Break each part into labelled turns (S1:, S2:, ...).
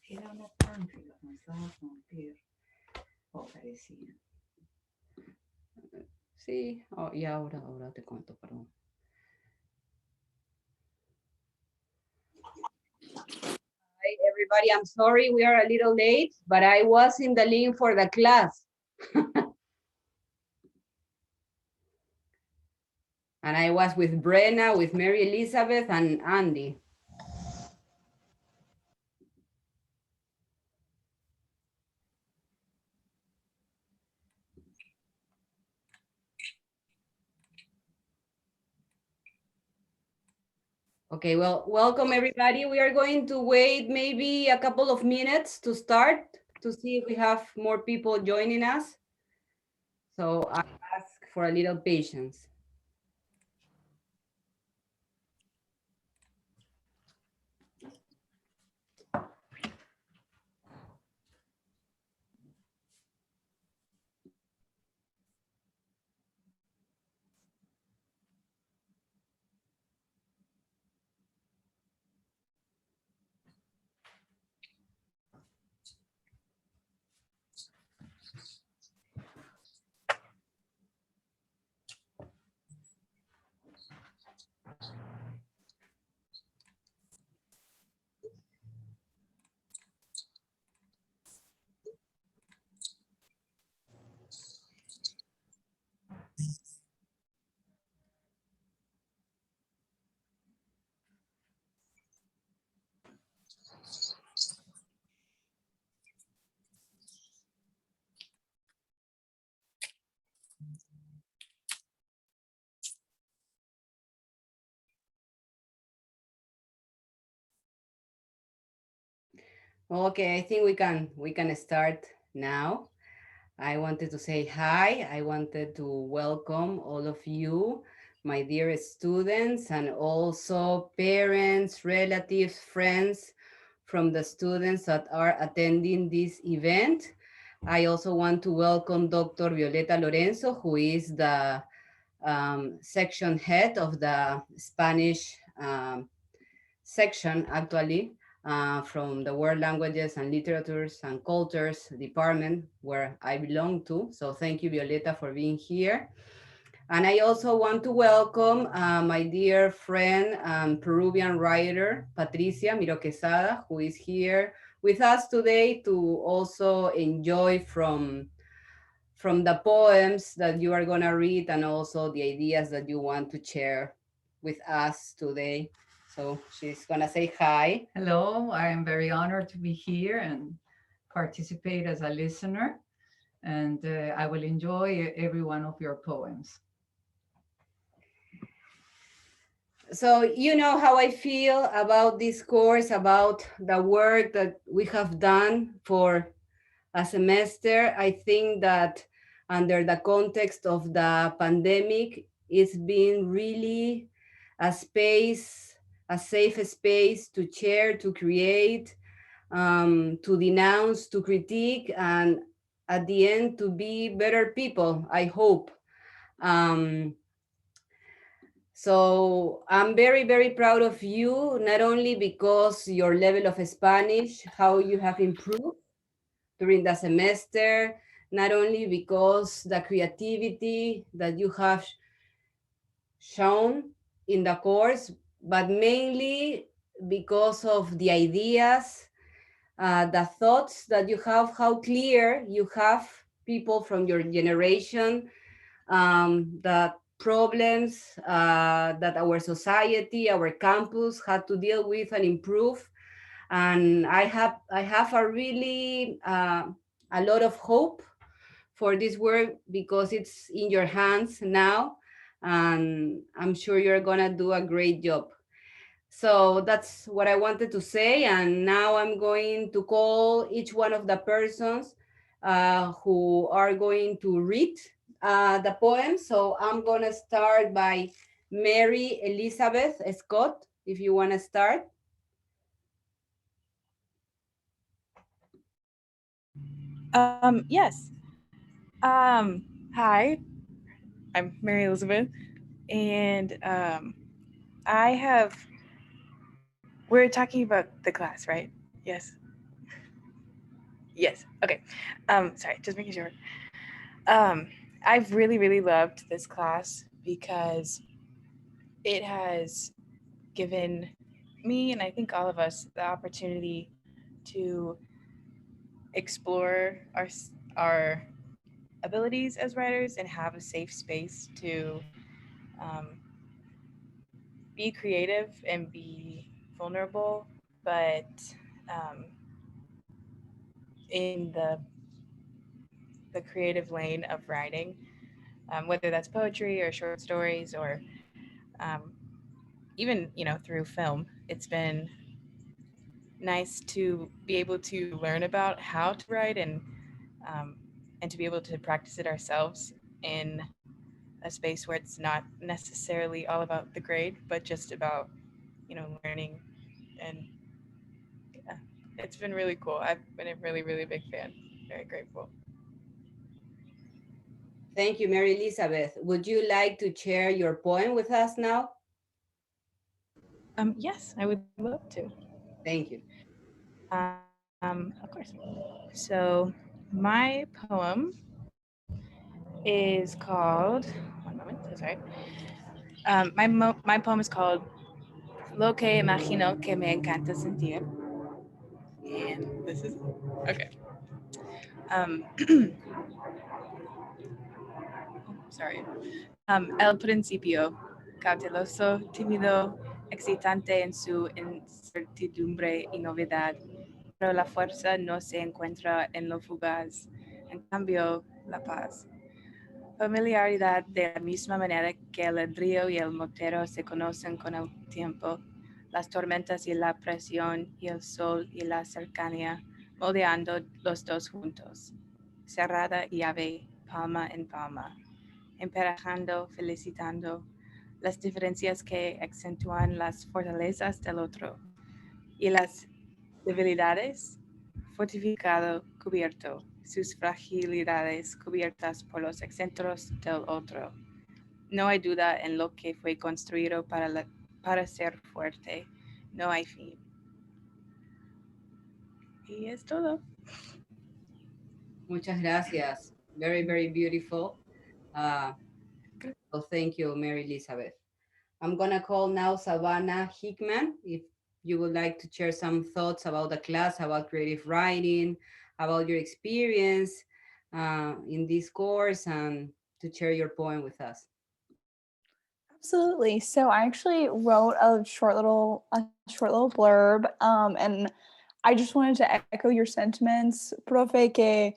S1: Era una pantry que comenzaba con Pierre. O parecía.
S2: Sí, oh, y ahora te cuento, perdón. Hi, everybody, I'm sorry we are a little late, but I was in the link for the class. And I was with Brenna, with Mary Elizabeth, and Andy. Okay, well, welcome everybody. We are going to wait maybe a couple of minutes to start to see if we have more people joining us. So I ask for a little patience. Okay, I think we can start now. I wanted to say hi. I wanted to welcome all of you, my dear students, and also parents, relatives, friends from the students that are attending this event. I also want to welcome Dr. Violeta Lorenzo, who is the section head of the Spanish section, actually, from the World Languages and Literatures and Cultures department where I belong to. So thank you, Violeta, for being here. And I also want to welcome my dear friend, Peruvian writer, Patricia Miro Quesada, who is here with us today to also enjoy from the poems that you are going to read and also the ideas that you want to share with us today. So she's going to say hi.
S1: Hello, I am very honored to be here and participate as a listener. And I will enjoy every one of your poems.
S2: So you know how I feel about this course, about the work that we have done for a semester. I think that under the context of the pandemic, it's been really a space, a safe space to share, to create, to denounce, to critique, and at the end to be better people, I hope. Um, so I'm very, very proud of you, not only because your level of Spanish, how you have improved during the semester, not only because the creativity that you have shown in the course, but mainly because of the ideas, the thoughts that you have, how clear you have people from your generation, the problems that our society, our campus had to deal with and improve. And I have a really a lot of hope for this work because it's in your hands now, and I'm sure you're gonna do a great job. So that's what I wanted to say, and now I'm going to call each one of the persons who are going to read the poem. So I'm gonna start by Mary Elizabeth Scott, if you wanna start.
S3: Yes. Hi, I'm Mary Elizabeth, and I have. We're talking about the class, right? Yes. Yes. Okay. Sorry, just making sure. I've really loved this class because it has given me, and I think all of us, the opportunity to explore our abilities as writers and have a safe space to um, be creative and be vulnerable, but um, in the creative lane of writing, whether that's poetry or short stories or um, even through film. It's been nice to be able to learn about how to write um, and to be able to practice it ourselves in a space where it's not necessarily all about the grade, but just about learning. And yeah, it's been really cool. I've been a really big fan. Very grateful.
S2: Thank you, Mary Elizabeth. Would you like to share your poem with us now?
S3: Yes, I would love to.
S2: Thank you.
S3: Of course. So my poem is called. One moment. So sorry. My poem is called Lo que imagino que me encanta sentir, and this is okay. Um, sorry. El principio, cauteloso, tímido, excitante en su incertidumbre y novedad, pero la fuerza no se encuentra en lo fugaz, en cambio, la paz. Familiaridad de la misma manera que el río y el motero se conocen con el tiempo, las tormentas y la presión y el sol y la cercanía, moldeando los dos juntos, cerrada y ave, palma en palma, emparejando, felicitando las diferencias que acentúan las fortalezas del otro y las debilidades, fortificado, cubierto, sus fragilidades cubiertas por los excentros del otro. No hay duda en lo que fue construido para ser fuerte. No hay fin. Y es todo.
S2: Muchas gracias. Very beautiful. Well, thank you, Mary Elizabeth. I'm gonna call now Savannah Hickman. If you would like to share some thoughts about the class, about creative writing, about your experience in this course, and to share your poem with us.
S4: Absolutely. So I actually wrote a short little blurb, and I just wanted to echo your sentiments, Profe, que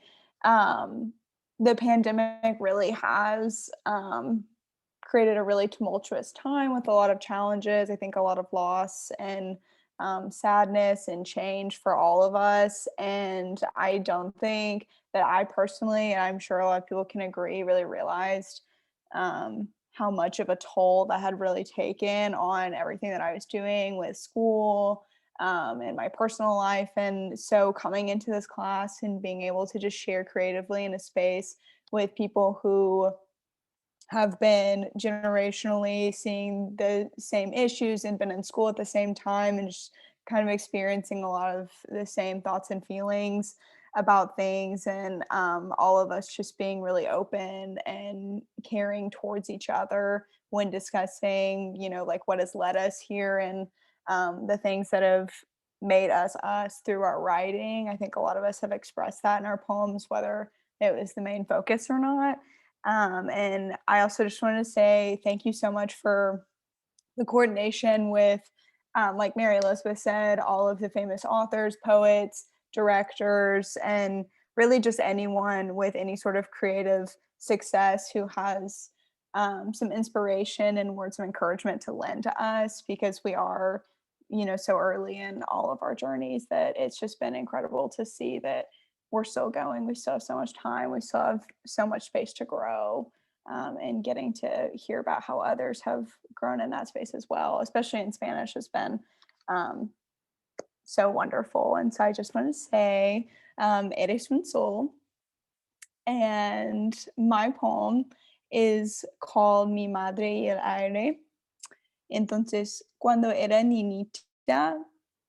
S4: the pandemic really has created a really tumultuous time with a lot of challenges. I think a lot of loss and sadness and change for all of us. And I don't think that I personally, and I'm sure a lot of people can agree, really realized how much of a toll that had really taken on everything that I was doing with school and my personal life. And so coming into this class and being able to just share creatively in a space with people who have been generationally seeing the same issues and been in school at the same time and just kind of experiencing a lot of the same thoughts and feelings about things, and all of us just being really open and caring towards each other when discussing, like what has led us here and the things that have made us us through our writing. I think a lot of us have expressed that in our poems, whether it was the main focus or not. And I also just wanted to say thank you so much for the coordination with, like Mary Elizabeth said, all of the famous authors, poets, directors, and really just anyone with any sort of creative success who has some inspiration and words of encouragement to lend to us, because we are, so early in all of our journeys that it's just been incredible to see that we're still going. We still have so much time. We still have so much space to grow, and getting to hear about how others have grown in that space as well, especially in Spanish, has been so wonderful. And so I just want to say, Eres un sol. And my poem is called Mi Madre y el Aire. Entonces, cuando era niñita,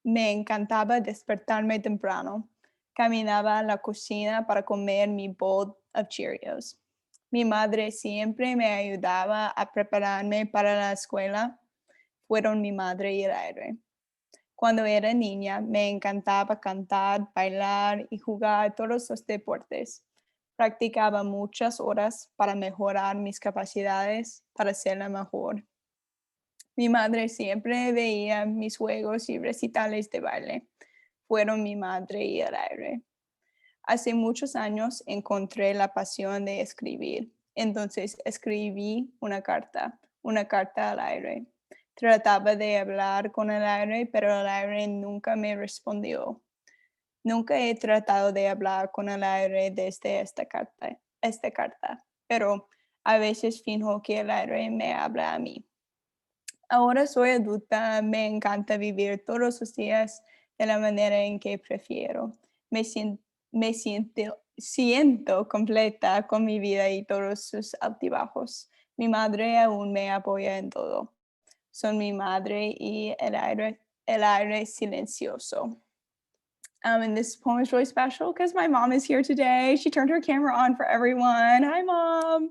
S4: me encantaba despertarme temprano. Caminaba a la cocina para comer mi bowl of Cheerios. Mi madre siempre me ayudaba a prepararme para la escuela. Fueron mi madre y el aire. Cuando era niña, me encantaba cantar, bailar y jugar todos los deportes. Practicaba muchas horas para mejorar mis capacidades para ser la mejor. Mi madre siempre veía mis juegos y recitales de baile. Fueron mi madre y el aire. Hace muchos años encontré la pasión de escribir. Entonces escribí una carta al aire. Trataba de hablar con el aire, pero el aire nunca me respondió. Nunca he tratado de hablar con el aire desde esta carta, pero a veces finjo que el aire me habla a mí. Ahora soy adulta, me encanta vivir todos los días de la manera en que prefiero. Me siento completa con mi vida y todos sus altibajos. Mi madre aún me apoya en todo. Son mi madre y el aire silencioso. And this poem is really special because my mom is here today. She turned her camera on for everyone. Hi, Mom.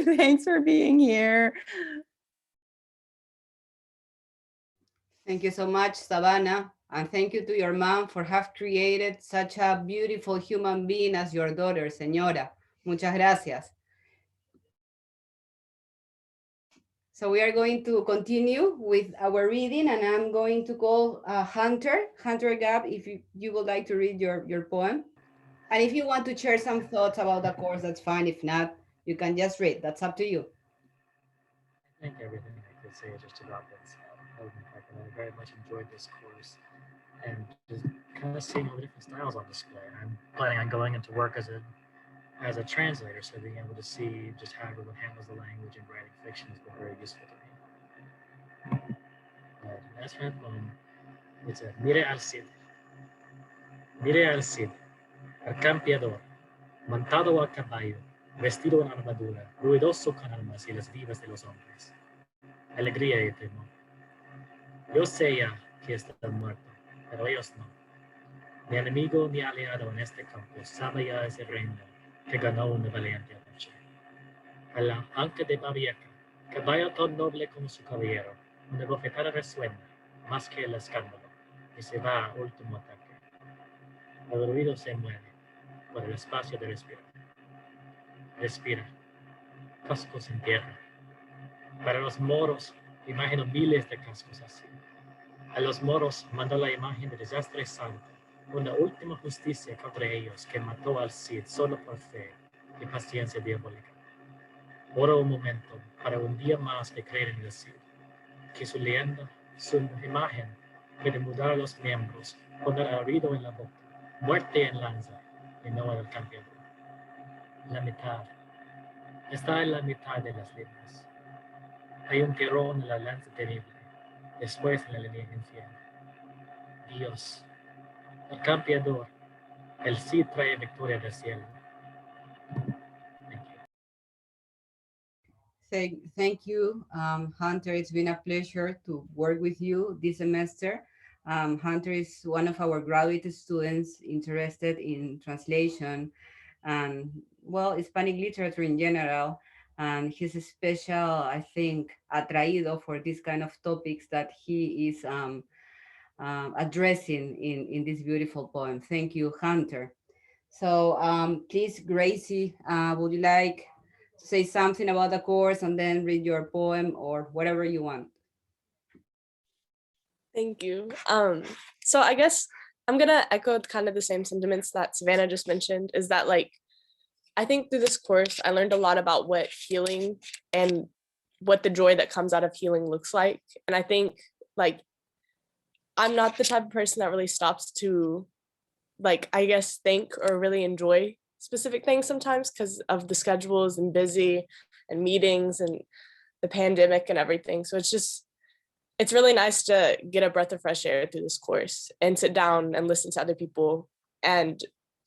S4: Thanks for being here.
S2: Thank you so much, Savannah. And thank you to your mom for have created such a beautiful human being as your daughter, señora. Muchas gracias. So we are going to continue with our reading, and I'm going to call Hunter Gab, if you would like to read your poem. And if you want to share some thoughts about the course, that's fine. If not, you can just read. That's up to you.
S5: I think everything I could say just about this. I very much enjoyed this course and just kind of seeing all the different styles on display. I'm planning on going into work as a translator, so being able to see just how everyone handles the language and writing fiction has been very useful to me. As for the poem, it's a Mire al Cid. Mire al Cid, el campeador, montado a caballo, vestido en armadura, ruidoso con armas y las vidas de los hombres. Alegría y temor. Yo sé ya que está muerto, pero ellos no. Mi enemigo, mi aliado en este campo, sabe ya ese reino que ganó una valiente noche. A la anca de Babieca, caballo tan noble como su caballero, una bofetada resuena, más que el escándalo, y se va a último ataque. El ruido se mueve por el espacio de respirar. Respira, cascos en tierra. Para los moros, imagino miles de cascos así. A los moros mandó la imagen de desastre santo, una última justicia contra ellos que mató al Cid solo por fe y paciencia diabólica. Ora un momento para un día más de creer en el Cid, que su leyenda, su imagen, puede mudar a los miembros, poner el oído en la boca, muerte en lanza y no en el campeador. La mitad está en la mitad de las líneas. Hay un tirón en la lanza temible, después en la línea infiel. Dios, el campeador, el Cid trae victoria del cielo.
S2: Thank you, Hunter. It's been a pleasure to work with you this semester. Hunter is one of our graduate students interested in translation and, well, Hispanic literature in general. And he's a special, I think, atraído for this kind of topics that he is addressing in this beautiful poem. Thank you, Hunter. So please, Gracie, would you like to say something about the course and then read your poem or whatever you want?
S6: Thank you. So I guess I'm gonna echo kind of the same sentiments that Savannah just mentioned, is that like, I think through this course, I learned a lot about what healing and what the joy that comes out of healing looks like. And I think like, I'm not the type of person that really stops to like, I guess, think or really enjoy specific things sometimes because of the schedules and busy and meetings and the pandemic and everything. So it's really nice to get a breath of fresh air through this course and sit down and listen to other people and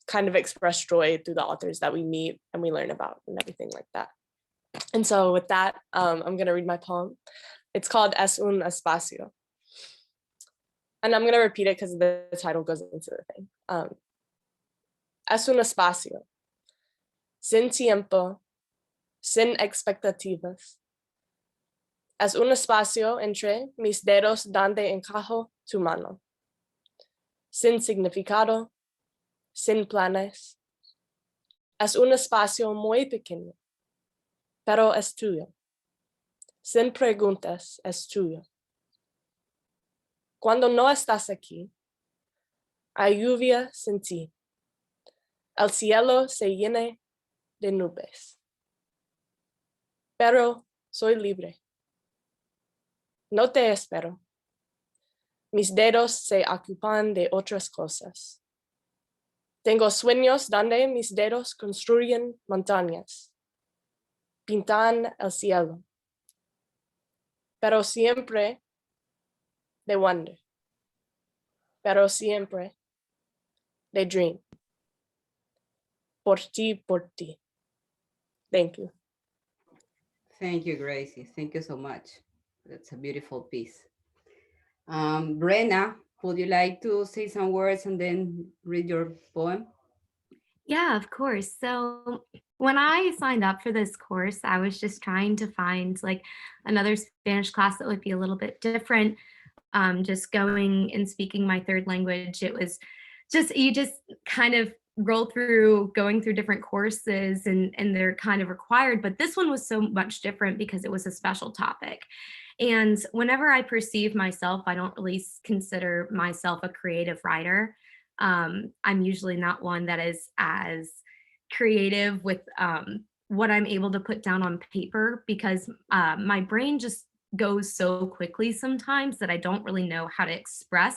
S6: kind of express joy through the authors that we meet and we learn about and everything like that. And so with that, I'm going to read my poem. It's called Es un Espacio. And I'm going to repeat it because the title goes into the thing. Es un espacio, sin tiempo, sin expectativas. Es un espacio entre mis dedos donde encajo tu mano. Sin significado, sin planes. Es un espacio muy pequeño, pero es tuyo. Sin preguntas, es tuyo. Cuando no estás aquí, hay lluvia sin ti. El cielo se llena de nubes. Pero soy libre. No te espero. Mis dedos se ocupan de otras cosas. Tengo sueños donde mis dedos construyen montañas, pintan el cielo. Pero siempre they wonder. Pero siempre they dream. Por ti, por ti. Thank you.
S2: Thank you, Gracie. Thank you so much. That's a beautiful piece. Brenna, would you like to say some words and then read your poem?
S7: Yeah, of course. So when I signed up for this course, I was just trying to find like another Spanish class that would be a little bit different. Just going and speaking my third language, it was you just kind of roll through going through different courses and they're kind of required, but this one was so much different because it was a special topic. And whenever I perceive myself, I don't really consider myself a creative writer. I'm usually not one that is as creative with what I'm able to put down on paper because my brain just goes so quickly sometimes that I don't really know how to express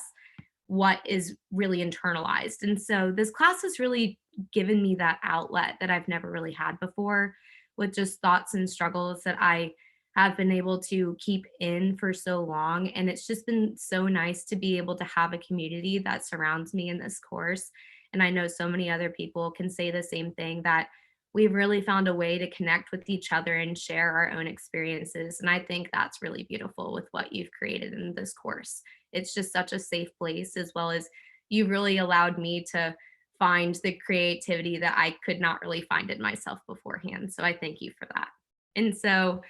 S7: what is really internalized. And so this class has really given me that outlet that I've never really had before, with just thoughts and struggles that I have been able to keep in for so long. And it's just been so nice to be able to have a community that surrounds me in this course. And I know so many other people can say the same thing, that we've really found a way to connect with each other and share our own experiences. And I think that's really beautiful with what you've created in this course. It's just such a safe place, as well as you really allowed me to find the creativity that I could not really find in myself beforehand. So I thank you for that. And so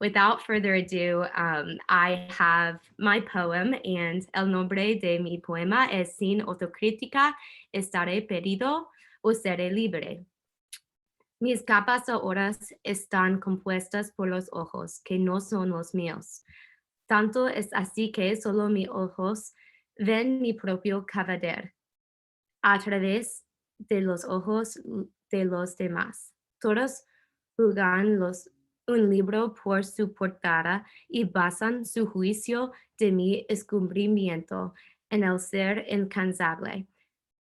S7: without further ado, I have my poem, and el nombre de mi poema es Sin autocrítica estaré perdido o seré libre. Mis capas ahora están compuestas por los ojos que no son los míos. Tanto es así que solo mis ojos ven mi propio cadáver a través de los ojos de los demás. Todos juzgan un libro por su portada y basan su juicio de mi descubrimiento en el ser incansable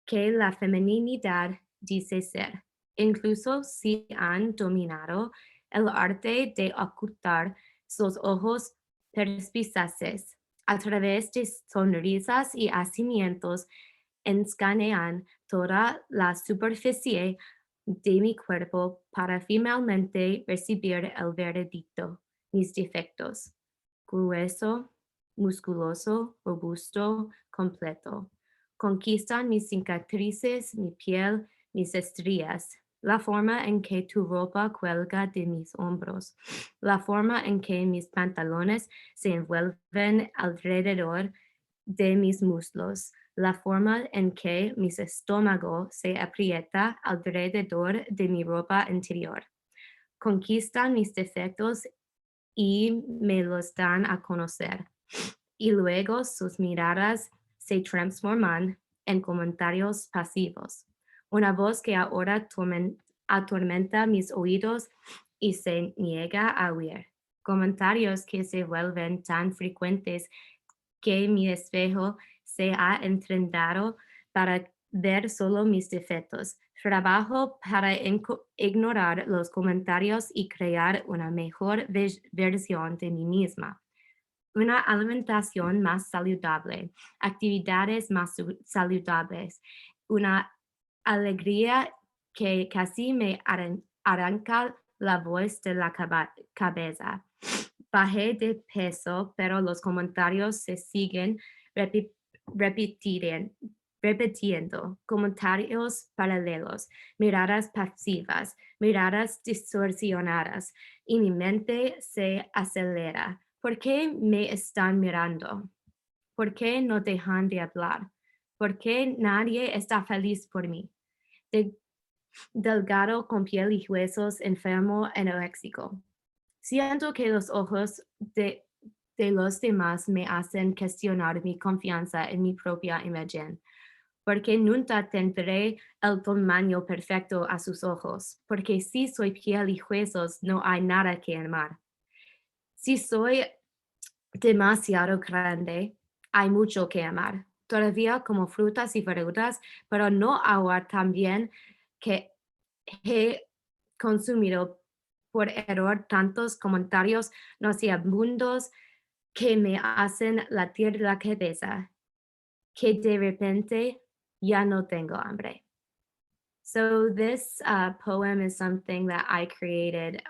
S7: que la feminidad dice ser. Incluso si han dominado el arte de ocultar sus ojos perspicaces, a través de sonrisas y hacimientos escanean toda la superficie de mi cuerpo para finalmente recibir el veredicto, mis defectos. Grueso, musculoso, robusto, completo. Conquistan mis cicatrices, mi piel, mis estrías, la forma en que tu ropa cuelga de mis hombros, la forma en que mis pantalones se envuelven alrededor de mis muslos, la forma en que mi estómago se aprieta alrededor de mi ropa interior. Conquistan mis defectos y me los dan a conocer. Y luego sus miradas se transforman en comentarios pasivos. Una voz que ahora atormenta mis oídos y se niega a oír. Comentarios que se vuelven tan frecuentes que mi espejo se ha entrenado para ver solo mis defectos. Trabajo para ignorar los comentarios y crear una mejor versión de mí misma. Una alimentación más saludable, actividades más saludables, una alegría que casi me arranca la voz de la cabeza. Bajé de peso, pero los comentarios se siguen repitiendo. repitiendo comentarios paralelos, miradas pasivas, miradas distorsionadas, y mi mente se acelera. ¿Por qué me están mirando? ¿Por qué no dejan de hablar? ¿Por qué nadie está feliz por mí? Delgado con piel y huesos, enfermo, anoréxico. Siento que los ojos de los demás me hacen cuestionar mi confianza en mi propia imagen. Porque nunca tendré el tamaño perfecto a sus ojos. Porque si soy piel y huesos, no hay nada que amar. Si soy demasiado grande, hay mucho que amar. Todavía como frutas y verduras, pero no ahora también que he consumido por error tantos comentarios nauseabundos que me hacen latir la cabeza, que de repente ya no tengo hambre. So this poem is something that I created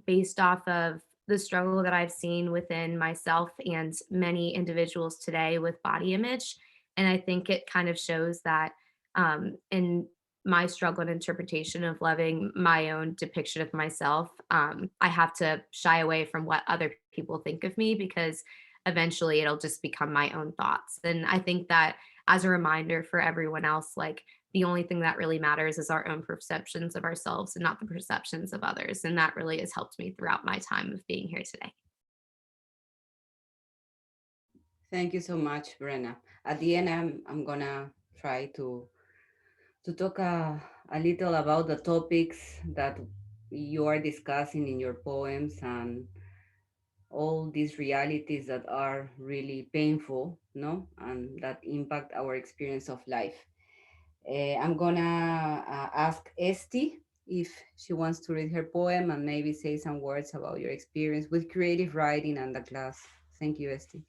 S7: based off of the struggle that I've seen within myself and many individuals today with body image. And I think it kind of shows that in my struggle and interpretation of loving my own depiction of myself, I have to shy away from what other people think of me because eventually it'll just become my own thoughts. And I think that as a reminder for everyone else, like the only thing that really matters is our own perceptions of ourselves and not the perceptions of others. And that really has helped me throughout my time of being here today.
S2: Thank you so much, Brenna. At the end, I'm gonna try to talk a little about the topics that you are discussing in your poems and all these realities that are really painful, no, and that impact our experience of life. I'm gonna ask Esti if she wants to read her poem and maybe say some words about your experience with creative writing and the class. Thank you, Esti.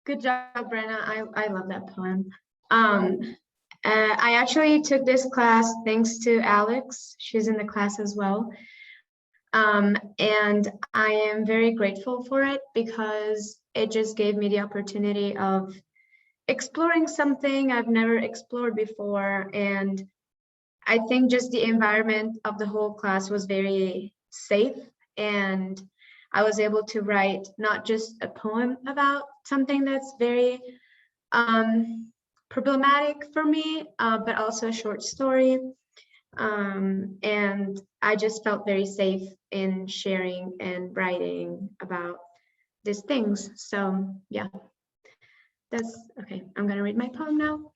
S8: Good job, Brenna. I love that poem. I actually took this class thanks to Alex. She's in the class as well. And I am very grateful for it because it just gave me the opportunity of exploring something I've never explored before. And I think just the environment of the whole class was very safe, and I was able to write not just a poem about something that's very problematic for me, but also a short story. And I just felt very safe in sharing and writing about these things. So yeah, that's okay. I'm gonna read my poem now.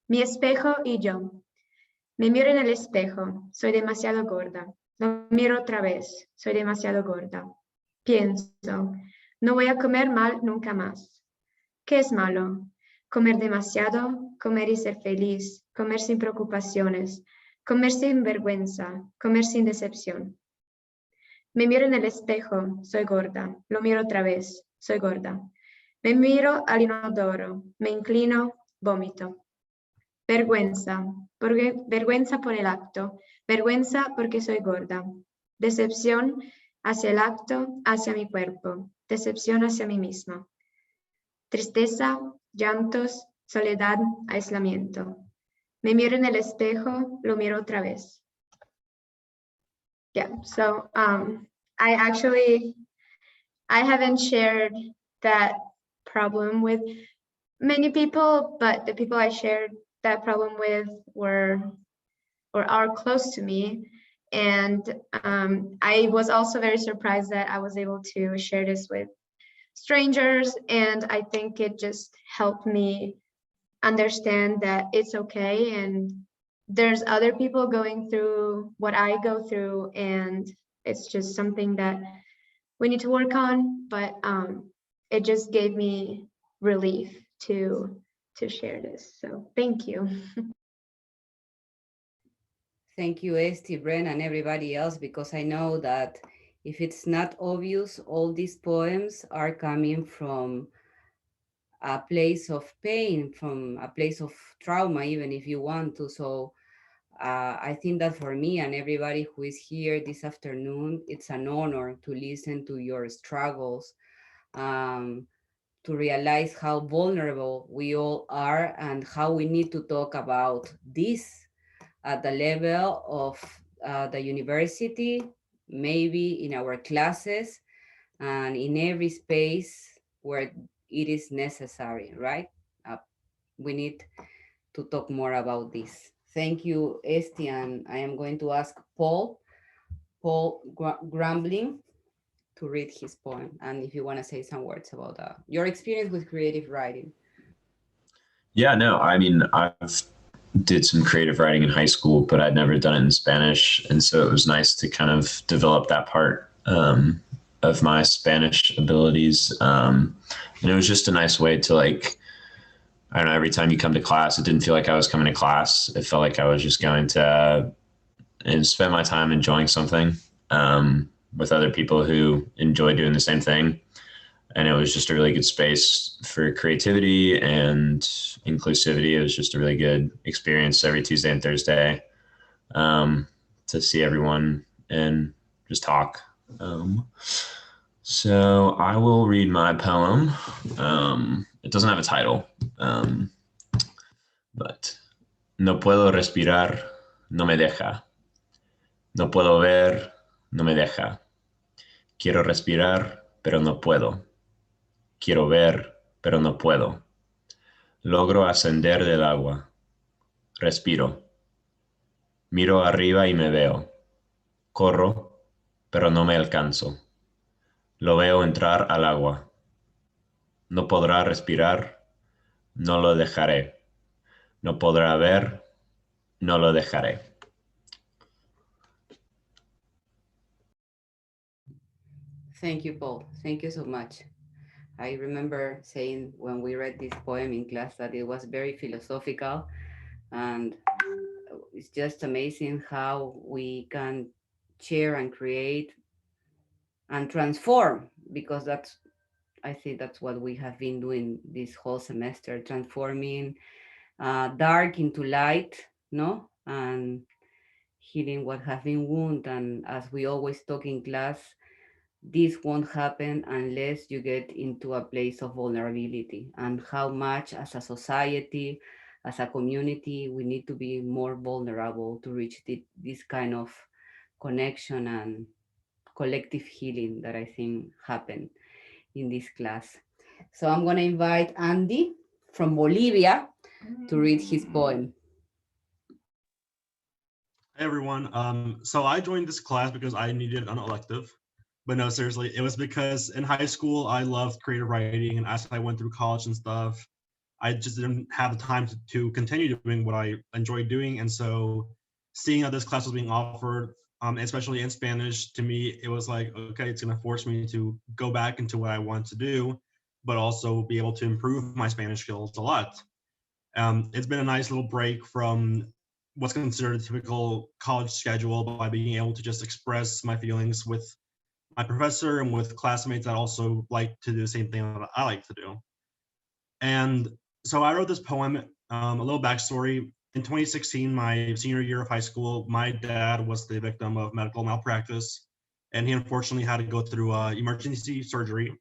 S8: Mi espejo y yo. Me miro en el espejo, soy demasiado gorda. Lo miro otra vez, soy demasiado gorda. Pienso, no voy a comer mal nunca más. ¿Qué es malo? Comer demasiado, comer y ser feliz, comer sin preocupaciones, comer sin vergüenza, comer sin decepción. Me miro en el espejo, soy gorda. Lo miro otra vez, soy gorda. Me miro al inodoro, me inclino, vómito. Vergüenza, vergüenza por el acto, vergüenza porque soy gorda. Decepción hacia el acto, hacia mi cuerpo, decepción hacia mí misma. Tristeza, llantos, soledad, aislamiento. Me miro en el espejo, lo miro otra vez. Yeah, so I haven't shared that problem with many people, but the people I shared that problem with were or are close to me. And I was also very surprised that I was able to share this with strangers. And I think it just helped me understand that it's okay. And there's other people going through what I go through. And it's just something that we need to work on. But it just gave me relief to share this. So thank you.
S2: Thank you, Esti, Bren, and everybody else, because I know that if it's not obvious, all these poems are coming from a place of pain, from a place of trauma, even if you want to. So I think that for me and everybody who is here this afternoon, it's an honor to listen to your struggles, to realize how vulnerable we all are and how we need to talk about this at the level of the university, maybe in our classes, and in every space where it is necessary, right? We need to talk more about this. Thank you, Esti, and I am going to ask Paul Grambling to read his poem, and if you want to say some words about your experience with creative writing.
S9: Yeah, no, I mean, I've did some creative writing in high school, but I'd never done it in Spanish. And so it was nice to kind of develop that part of my Spanish abilities. And it was just a nice way to, like, I don't know, every time you come to class, it didn't feel like I was coming to class. It felt like I was just going to and spend my time enjoying something with other people who enjoy doing the same thing. And it was just a really good space for creativity and inclusivity. It was just a really good experience every Tuesday and Thursday to see everyone and just talk. So I will read my poem. It doesn't have a title, but no puedo respirar, no me deja. No puedo ver, no me deja. Quiero respirar, pero no puedo. Quiero ver, pero no puedo. Logro ascender del agua. Respiro. Miro arriba y me veo. Corro, pero no me alcanzo. Lo veo entrar al agua. No podrá respirar, no lo dejaré. No podrá ver, no lo dejaré.
S2: Thank you, Paul. Thank you so much. I remember saying when we read this poem in class that it was very philosophical, and it's just amazing how we can share and create and transform, because that's, I think that's what we have been doing this whole semester, transforming dark into light, no? And healing what has been wounded. And as we always talk in class, this won't happen unless you get into a place of vulnerability, and how much as a society, as a community, we need to be more vulnerable to reach this kind of connection and collective healing that I think happened in this class. So I'm going to invite Andy from Bolivia to read his poem.
S10: Hey everyone. So I joined this class because I needed an elective. But no, seriously, it was because in high school, I loved creative writing. And as I went through college and stuff, I just didn't have the time to continue doing what I enjoyed doing. And so seeing that this class was being offered, especially in Spanish, to me, it was like, okay, it's going to force me to go back into what I want to do, but also be able to improve my Spanish skills a lot. It's been a nice little break from what's considered a typical college schedule by being able to just express my feelings with my professor and with classmates that also like to do the same thing that I like to do. And so I wrote this poem, a little backstory. In 2016, my senior year of high school, my dad was the victim of medical malpractice, and he unfortunately had to go through emergency surgery.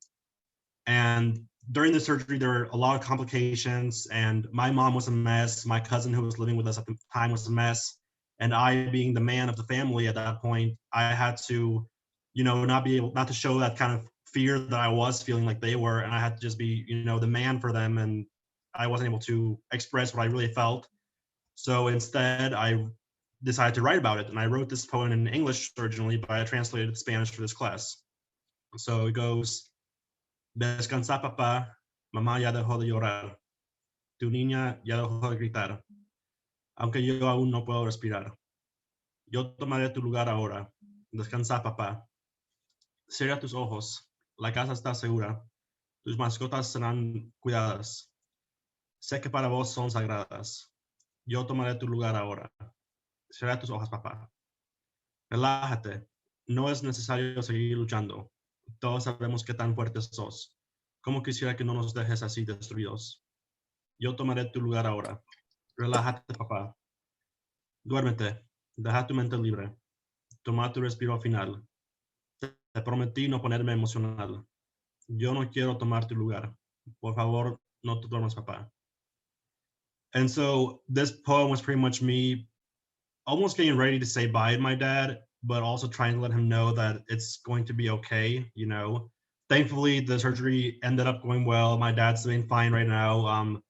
S10: And during the surgery, there were a lot of complications, and my mom was a mess. My cousin who was living with us at the time was a mess. And I, being the man of the family at that point, I had to not to show that kind of fear that I was feeling like they were, and I had to just be, the man for them, and I wasn't able to express what I really felt. So instead, I decided to write about it, and I wrote this poem in English originally, but I translated it to Spanish for this class. So it goes, Descansa, papá, mamá ya dejó de llorar, tu niña ya dejó de gritar, aunque yo aún no puedo respirar. Yo tomaré tu lugar ahora. Descansa, papá. Cierra tus ojos, la casa está segura, tus mascotas serán cuidadas. Sé que para vos son sagradas. Yo tomaré tu lugar ahora. Cierra tus ojos, papá. Relájate, no es necesario seguir luchando. Todos sabemos qué tan fuertes sos. Cómo quisiera que no nos dejes así destruidos. Yo tomaré tu lugar ahora. Relájate, papá. Duérmete, deja tu mente libre. Toma tu respiro final. Te prometí no ponerme emocional. Yo no quiero tomar tu lugar. Por favor, no te duermas, papá. And so this poem was pretty much me almost getting ready to say bye to my dad, but also trying to let him know that it's going to be okay, you know. Thankfully, the surgery ended up going well. My dad's doing fine right now.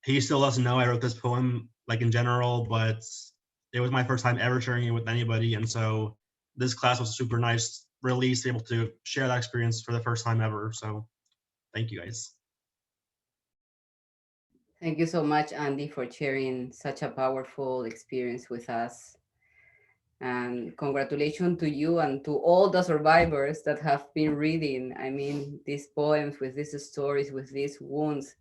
S10: He still doesn't know I wrote this poem, like in general, but it was my first time ever sharing it with anybody. And so this class was a super nice release, able to share that experience for the first time ever. So thank you guys.
S2: Thank you so much, Andy, for sharing such a powerful experience with us. And congratulations to you and to all the survivors that have been reading, I mean, these poems with these stories, with these wounds,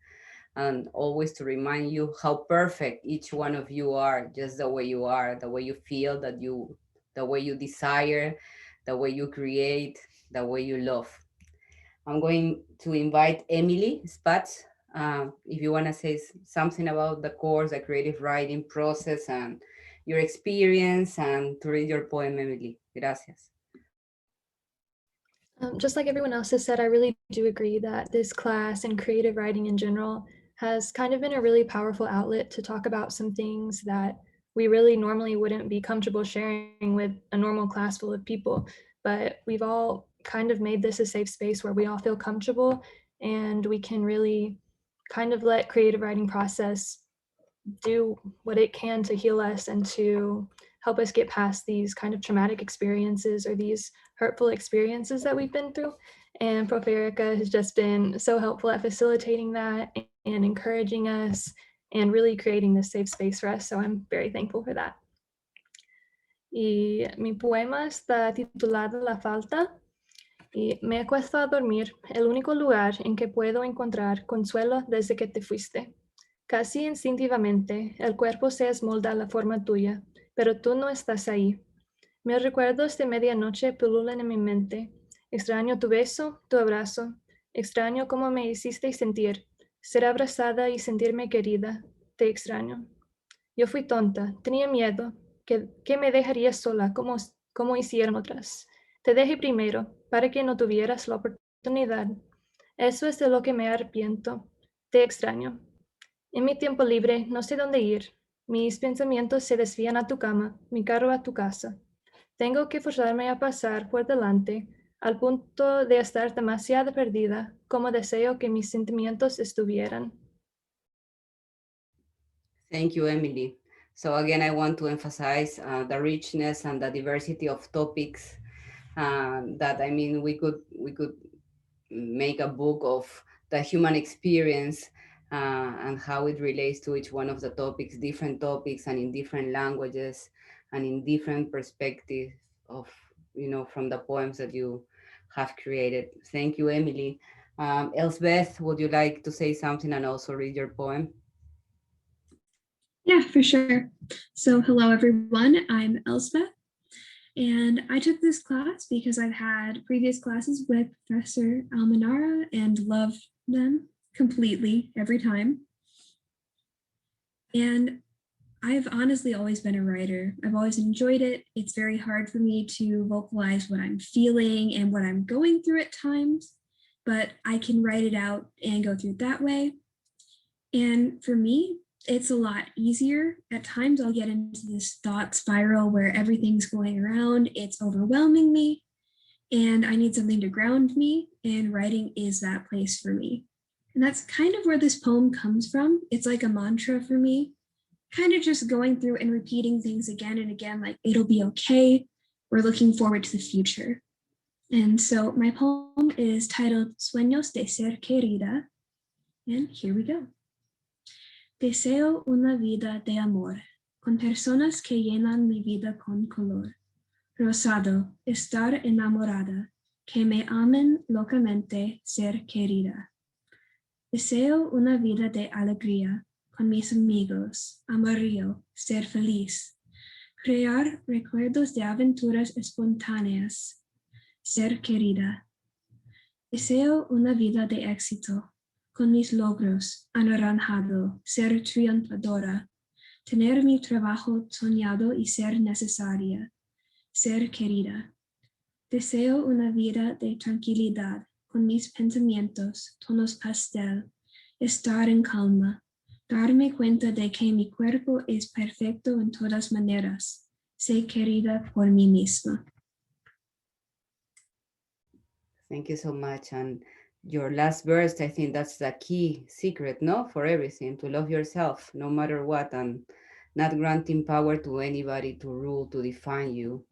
S2: and always to remind you how perfect each one of you are, just the way you are, the way you feel, the way you desire, the way you create, the way you love. I'm going to invite Emily Spatz. If you want to say something about the course, the creative writing process, and your experience, and to read your poem, Emily. Gracias.
S11: Just like everyone else has said, I really do agree that this class and creative writing in general has kind of been a really powerful outlet to talk about some things that we really normally wouldn't be comfortable sharing with a normal class full of people. But we've all kind of made this a safe space where we all feel comfortable and we can really kind of let creative writing process do what it can to heal us and to help us get past these kind of traumatic experiences or these hurtful experiences that we've been through. And Prof. Erica has just been so helpful at facilitating that and encouraging us and really creating this safe space for us. So I'm very thankful for that. Y mi poema está titulado La Falta. Y me acuesto a dormir, el único lugar en que puedo encontrar consuelo desde que te fuiste. Casi instintivamente, el cuerpo se esmolda a la forma tuya, pero tú no estás ahí. Mis recuerdos de medianoche pululan en mi mente. Extraño tu beso, tu abrazo. Extraño cómo me hiciste sentir. Ser abrazada y sentirme querida. Te extraño. Yo fui tonta, tenía miedo, que me dejarías sola como hicieron otras. Te dejé primero, para que no tuvieras la oportunidad. Eso es de lo que me arrepiento. Te extraño. En mi tiempo libre no sé dónde ir. Mis pensamientos se desvían a tu cama, mi carro a tu casa. Tengo que forzarme a pasar por delante, al punto de estar demasiado perdida, como deseo que mis sentimientos estuvieran.
S2: Thank you, Emily. So again, I want to emphasize the richness and the diversity of topics that, I mean, we could make a book of the human experience and how it relates to each one of the topics, different topics, and in different languages and in different perspectives of, you know, from the poems that you have created. Thank you, Emily. Elsbeth, would you like to say something and also read your poem?
S12: Yeah, for sure. So hello, everyone. I'm Elsbeth, and I took this class because I've had previous classes with Professor Almenara and loved them completely every time. And I've honestly always been a writer. I've always enjoyed it. It's very hard for me to vocalize what I'm feeling and what I'm going through at times, but I can write it out and go through it that way. And for me, it's a lot easier. At times I'll get into this thought spiral where everything's going around, it's overwhelming me, and I need something to ground me, and writing is that place for me. And that's kind of where this poem comes from. It's like a mantra for me, kind of just going through and repeating things again and again, like it'll be okay. We're looking forward to the future. And so my poem is titled Sueños de Ser Querida, and here we go. Deseo una vida de amor, con personas que llenan mi vida con color. Rosado, estar enamorada, que me amen locamente, ser querida. Deseo una vida de alegría, con mis amigos, amarillo, ser feliz. Crear recuerdos de aventuras espontáneas, ser querida. Deseo una vida de éxito, con mis logros, anaranjado, ser triunfadora, tener mi trabajo soñado y ser necesaria, ser querida. Deseo una vida de tranquilidad, con mis pensamientos, tonos pastel, estar en calma, darme cuenta de que mi cuerpo es perfecto en todas maneras, ser querida por mí misma.
S2: Thank you so much. And your last verse, I think that's the key secret, no, for everything, to love yourself no matter what, and not granting power to anybody to rule, to define you,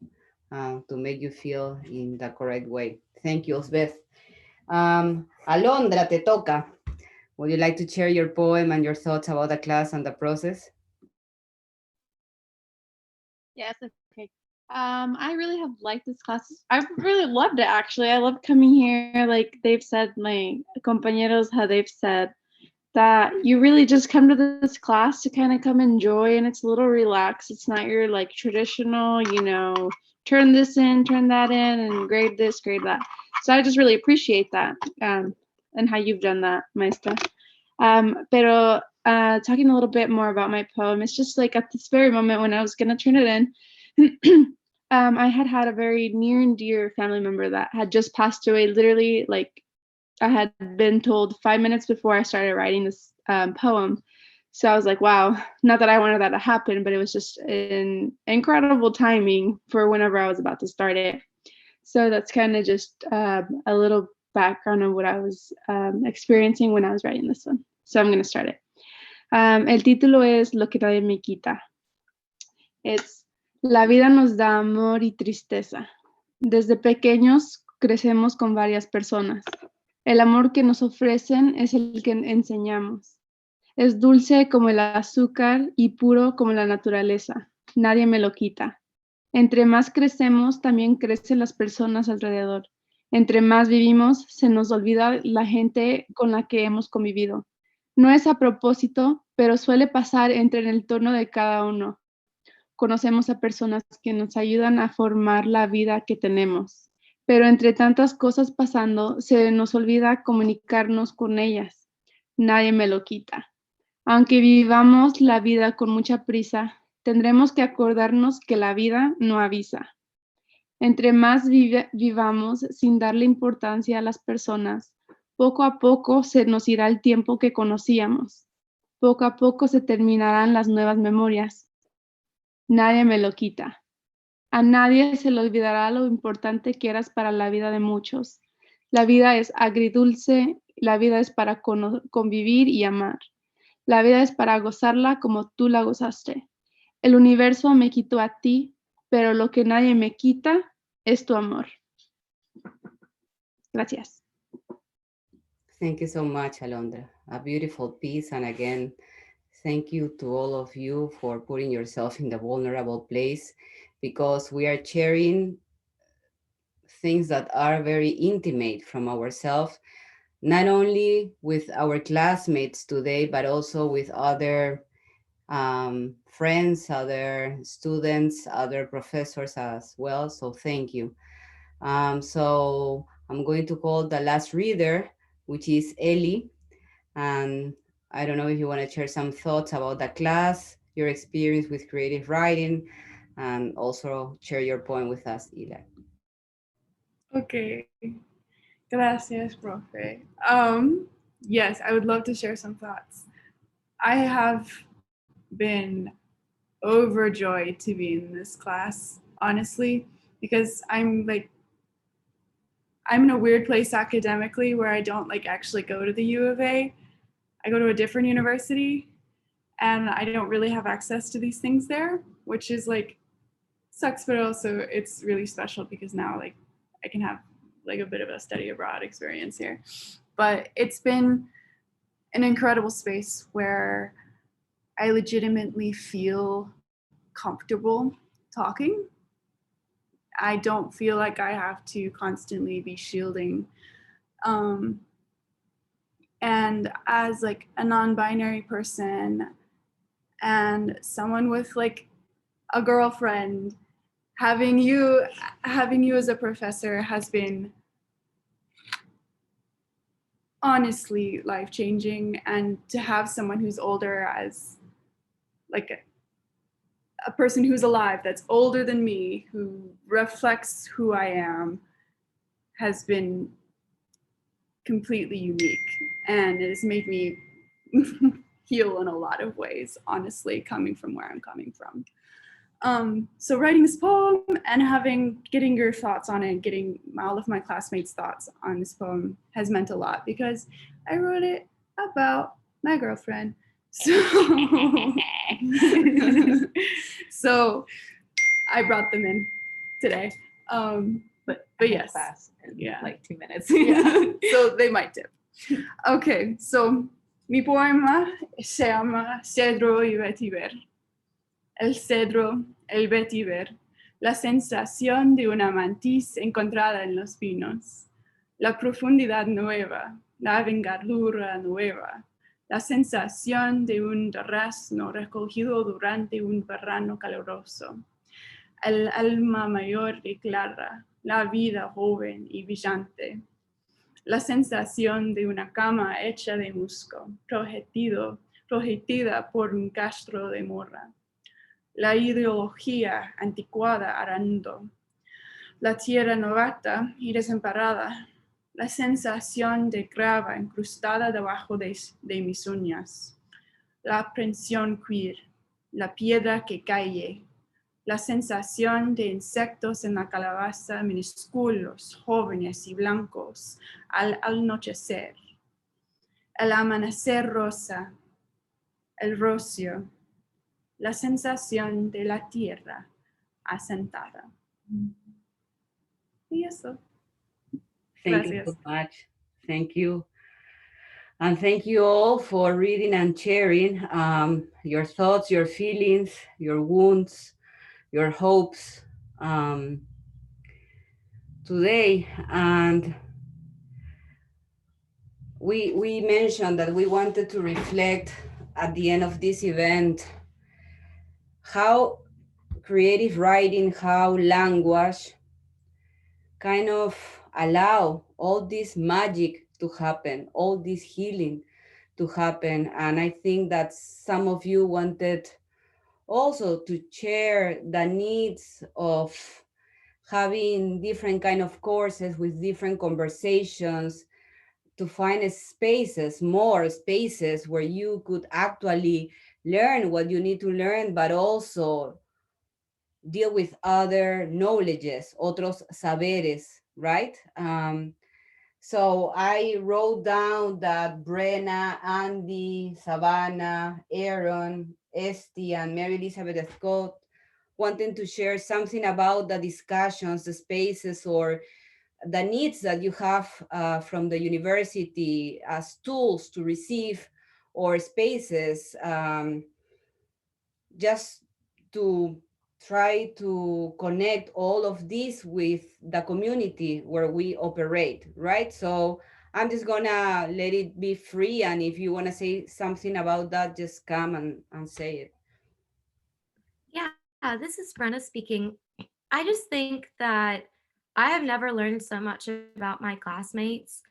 S2: to make you feel in the correct way. Thank you, Osbeth. Alondra, te toca. Would you like to share your poem and your thoughts about the class and the process?
S13: Yes, okay. I really have liked this class. I really loved it, actually. I loved coming here. Like they've said, my compañeros, how they've said that you really just come to this class to kind of come enjoy, and it's a little relaxed. It's not your like traditional, turn this in, turn that in, and grade this, grade that. So I just really appreciate that, and how you've done that, Maestra. Pero talking a little bit more about my poem, it's just like at this very moment when I was gonna turn it in, I had a very near and dear family member that had just passed away. Literally, like I had been told 5 minutes before I started writing this poem. So I was like, wow, not that I wanted that to happen, but it was just an incredible timing for whenever I was about to start it. So that's kind of just a little background of what I was experiencing when I was writing this one. So I'm going to start it. El título es Lo que nadie me quita. It's La vida nos da amor y tristeza. Desde pequeños crecemos con varias personas. El amor que nos ofrecen es el que enseñamos. Es dulce como el azúcar y puro como la naturaleza. Nadie me lo quita. Entre más crecemos, también crecen las personas alrededor. Entre más vivimos, se nos olvida la gente con la que hemos convivido. No es a propósito, pero suele pasar entre el entorno de cada uno. Conocemos a personas que nos ayudan a formar la vida que tenemos, pero entre tantas cosas pasando, se nos olvida comunicarnos con ellas. Nadie me lo quita. Aunque vivamos la vida con mucha prisa, tendremos que acordarnos que la vida no avisa. Entre más vivamos sin darle importancia a las personas, poco a poco se nos irá el tiempo que conocíamos. Poco a poco se terminarán las nuevas memorias. Nadie me lo quita. A nadie se le olvidará lo importante que eras para la vida de muchos. La vida es agridulce, la vida es para convivir y amar. La vida es para gozarla como tú la gozaste. El universo me quitó a ti, pero lo que nadie me quita es tu amor. Gracias.
S2: Thank you so much, Alondra. A beautiful piece. And again, thank you to all of you for putting yourself in the vulnerable place, because we are sharing things that are very intimate from ourselves, not only with our classmates today, but also with other friends, other students, other professors as well. So thank you. So I'm going to call the last reader, which is Ellie. And I don't know if you want to share some thoughts about the class, your experience with creative writing, and also share your poem with us, Eli.
S3: Okay. Gracias, profe. Yes, I would love to share some thoughts. I have been overjoyed to be in this class, honestly, because I'm in a weird place academically where I don't actually go to the U of A. I go to a different university, and I don't really have access to these things there, which is sucks, but also it's really special because now I can have a bit of a study abroad experience here. But it's been an incredible space where I legitimately feel comfortable talking. I don't feel like I have to constantly be shielding. And as a non-binary person and someone with a girlfriend, having you as a professor has been honestly life-changing. And to have someone who's older as a person who's alive, that's older than me, who reflects who I am, has been
S14: completely unique, and it has made me heal in a lot of ways, honestly, coming from where I'm coming from. So writing this poem and getting your thoughts on it, getting all of my classmates' thoughts on this poem has meant a lot, because I wrote it about my girlfriend. So, so I brought them in today. But yes,
S15: class in
S14: yeah,
S15: like 2 minutes.
S14: yeah. So they might dip. Okay, so mi poema se llama Cedro y Vetiver. El cedro, el vetiver, la sensación de una mantis encontrada en los pinos, la profundidad nueva, la envergadura nueva, la sensación de un durazno recogido durante un verano caluroso, el alma mayor y clara, la vida joven y brillante, la sensación de una cama hecha de musgo, protegida por un castro de morra, la ideología anticuada arando, la tierra novata y desamparada, la sensación de grava incrustada debajo de mis uñas, la aprensión queer, la piedra que cae, la sensación de insectos en la calabaza minúsculos, jóvenes y blancos al anochecer, el amanecer rosa, el rocio, la sensación de la tierra asentada. Y eso.
S2: Thank you so much. Thank you. And thank you all for reading and sharing your thoughts, your feelings, your wounds, your hopes today. And we mentioned that we wanted to reflect at the end of this event how creative writing, how language kind of allow all this magic to happen, all this healing to happen. And I think that some of you wanted also to share the needs of having different kind of courses with different conversations to find spaces, more spaces where you could actually learn what you need to learn, but also deal with other knowledges, otros saberes, right? So I wrote down that Brenna, Andy, Savannah, Aaron, Esty, and Mary Elizabeth Scott wanting to share something about the discussions, the spaces, or the needs that you have from the university as tools to receive, or spaces just to try to connect all of this with the community where we operate, right? So I'm just gonna let it be free, and if you wanna say something about that, just come and say it.
S7: Yeah, this is Brenna speaking. I just think that I have never learned so much about my classmates.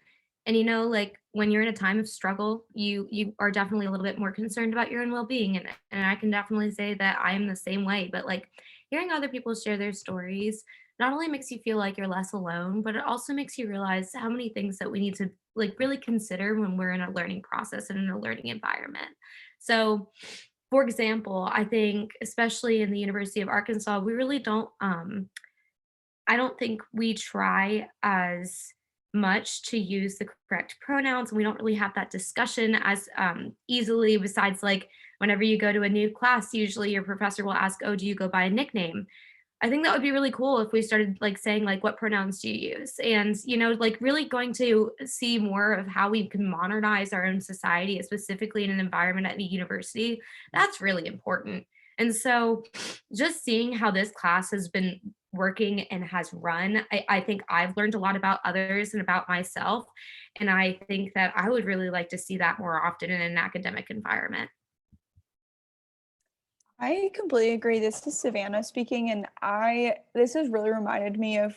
S7: And like when you're in a time of struggle, you are definitely a little bit more concerned about your own well-being. And I can definitely say that I am the same way. But like hearing other people share their stories not only makes you feel like you're less alone, but it also makes you realize how many things that we need to like really consider when we're in a learning process and in a learning environment. So for example, I think especially in the University of Arkansas, we really don't I don't think we try as much to use the correct pronouns, and we don't really have that discussion as easily, besides like whenever you go to a new class, usually your professor will ask, oh, do you go by a nickname? I think that would be really cool if we started like saying like, what pronouns do you use? And, like really going to see more of how we can modernize our own society, specifically in an environment at a university. That's really important. And so just seeing how this class has been working and has run, I think I've learned a lot about others and about myself. And I think that I would really like to see that more often in an academic environment.
S4: I completely agree. This is Savannah speaking, and this has really reminded me of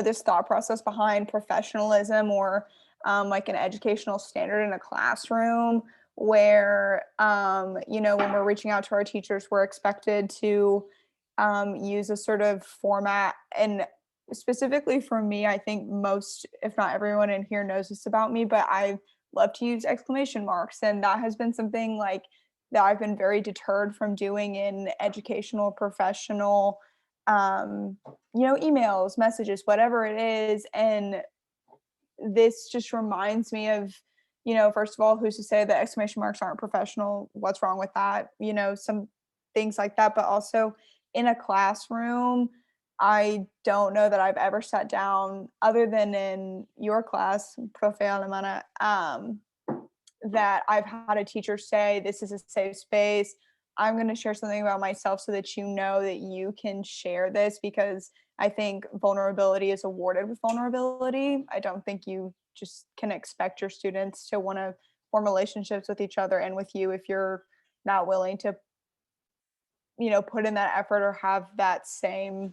S4: this thought process behind professionalism, or like an educational standard in a classroom, where when we're reaching out to our teachers, we're expected to use a sort of format and specifically for me, I think most, if not everyone in here knows this about me, but I love to use exclamation marks. And that has been something like that I've been very deterred from doing in educational, professional, emails, messages, whatever it is. And this just reminds me of, first of all, who's to say that exclamation marks aren't professional? What's wrong with that? Some things like that, but also in a classroom, I don't know that I've ever sat down, other than in your class, Profe Alemana, that I've had a teacher say, this is a safe space. I'm going to share something about myself so that you know that you can share this, because I think vulnerability is awarded with vulnerability. I don't think you just can expect your students to want to form relationships with each other and with you if you're not willing to, put in that effort or have that same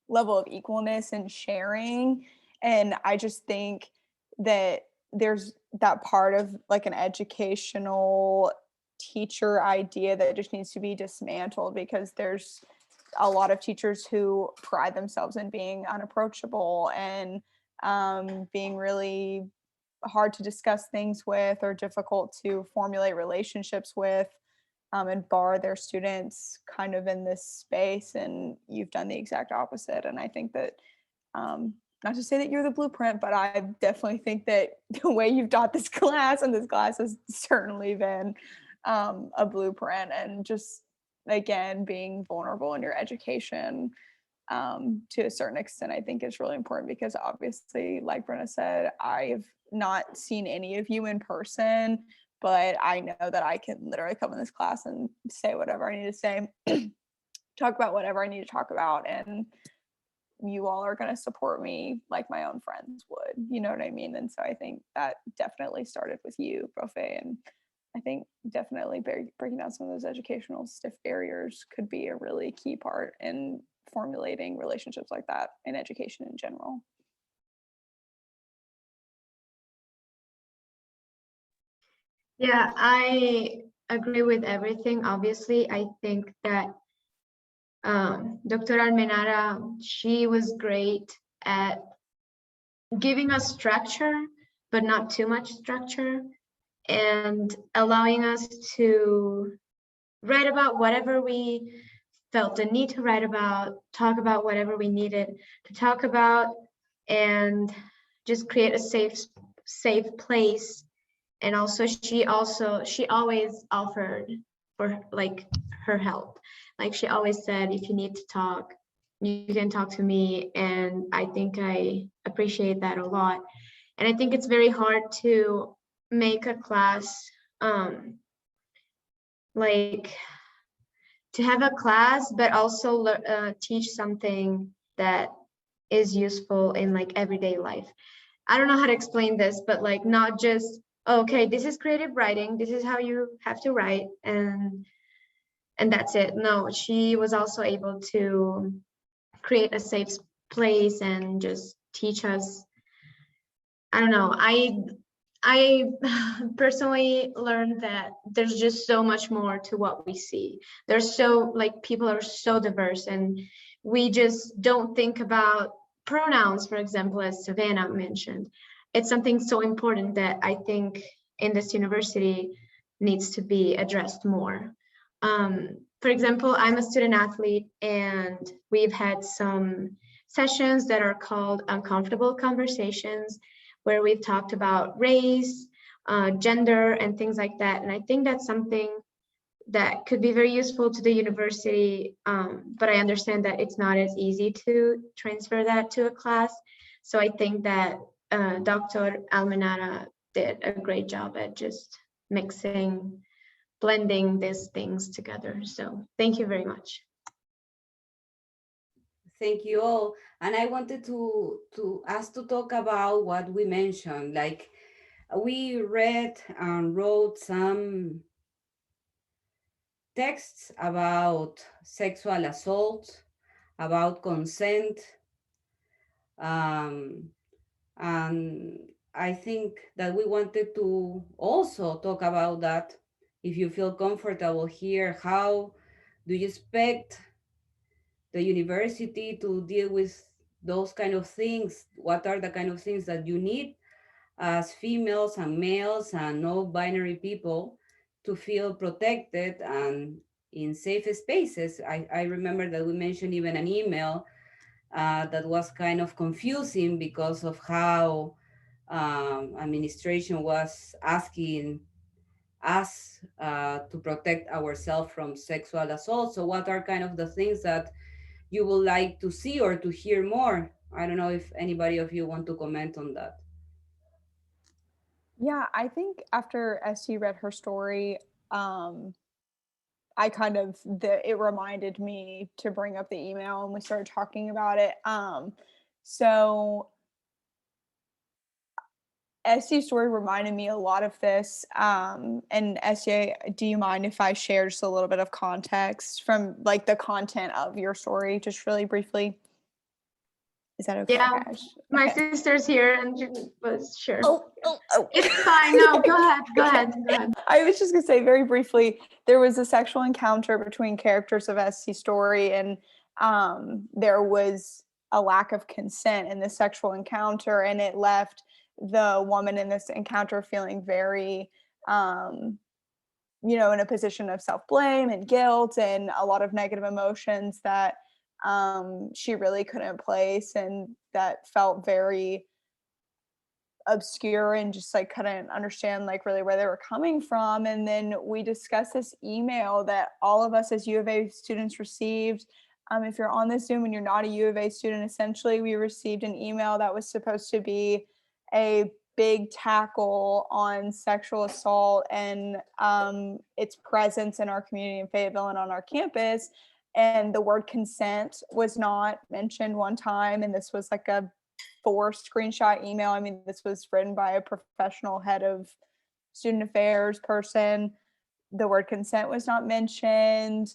S4: level of equalness and sharing. And I just think that there's that part of like an educational teacher idea that just needs to be dismantled, because there's a lot of teachers who pride themselves in being unapproachable and being really hard to discuss things with or difficult to formulate relationships with, and bar their students kind of in this space. And you've done the exact opposite. And I think that, not to say that you're the blueprint, but I definitely think that the way you've taught this class, and this class has certainly been a blueprint. And just, again, being vulnerable in your education to a certain extent, I think is really important, because obviously, like Brenna said, I've not seen any of you in person, but I know that I can literally come in this class and say whatever I need to say, talk about whatever I need to talk about. And you all are going to support me like my own friends would, you know what I mean? And so I think that definitely started with you, Profe. And I think definitely breaking down some of those educational stiff barriers could be a really key part in formulating relationships like that in education in general.
S8: Yeah, I agree with everything. Obviously, I think that Dr. Almenara, she was great at giving us structure, but not too much structure, and allowing us to write about whatever we felt the need to write about, talk about whatever we needed to talk about, and just create a safe place. And also she always offered for like her help. Like she always said, if you need to talk, you can talk to me. And I think I appreciate that a lot. And I think it's very hard to make a class, like to have a class, but also teach something that is useful in like everyday life. I don't know how to explain this, but like not just, okay, this is creative writing, this is how you have to write, and that's it. No, she was also able to create a safe place and just teach us. I don't know, I personally learned that there's just so much more to what we see. There's so, like, people are so diverse, and we just don't think about pronouns, for example, as Savannah mentioned. It's something so important that I think in this university needs to be addressed more. For example, I'm a student athlete, and we've had some sessions that are called uncomfortable conversations, where we've talked about race, gender, and things like that. And I think that's something that could be very useful to the university, but I understand that it's not as easy to transfer that to a class. So I think that Dr. Almenara did a great job at just blending these things together. So thank you very much.
S2: Thank you all. And I wanted to ask to talk about what we mentioned. Like, we read and wrote some texts about sexual assault, about consent. And I think that we wanted to also talk about that. If you feel comfortable here, how do you expect the university to deal with those kind of things. What are the kind of things that you need as females and males and no-binary people to feel protected and in safe spaces? I remember that we mentioned even an email that was kind of confusing because of how administration was asking us to protect ourselves from sexual assault. So what are kind of the things that you would like to see or to hear more? I don't know if anybody of you want to comment on that.
S4: Yeah, I think after ST read her story, I kind of it reminded me to bring up the email and we started talking about it. So ST's story reminded me a lot of this. And SJ, do you mind if I share just a little bit of context from like the content of your story, just really briefly? Is that okay,
S8: Yeah,
S4: Ash?
S8: my
S4: Okay.
S8: sister's here and she was sure.
S4: Oh.
S8: It's fine. No, go ahead. Go ahead. Go ahead.
S4: I was just gonna say very briefly, there was a sexual encounter between characters of ST's story, and there was a lack of consent in the sexual encounter, and it left the woman in this encounter feeling very in a position of self-blame and guilt and a lot of negative emotions that she really couldn't place, and that felt very obscure and just like couldn't understand like really where they were coming from. And then we discussed this email that all of us as U of A students received. If you're on this Zoom and you're not a U of A student, essentially we received an email that was supposed to be a big tackle on sexual assault and its presence in our community in Fayetteville and on our campus. And the word consent was not mentioned one time. And this was like a 4 screenshot email. I mean, this was written by a professional head of student affairs person. The word consent was not mentioned.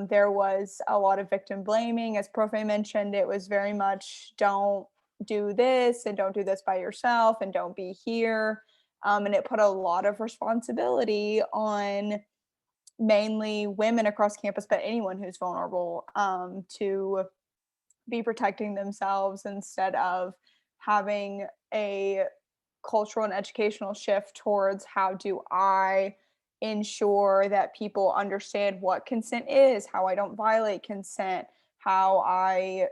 S4: There was a lot of victim blaming. As Profe mentioned, it was very much don't do this and don't do this by yourself and don't be here. And it put a lot of responsibility on mainly women across campus, but anyone who's vulnerable, to be protecting themselves instead of having a cultural and educational shift towards how do I ensure that people understand what consent is, how I don't violate consent, how I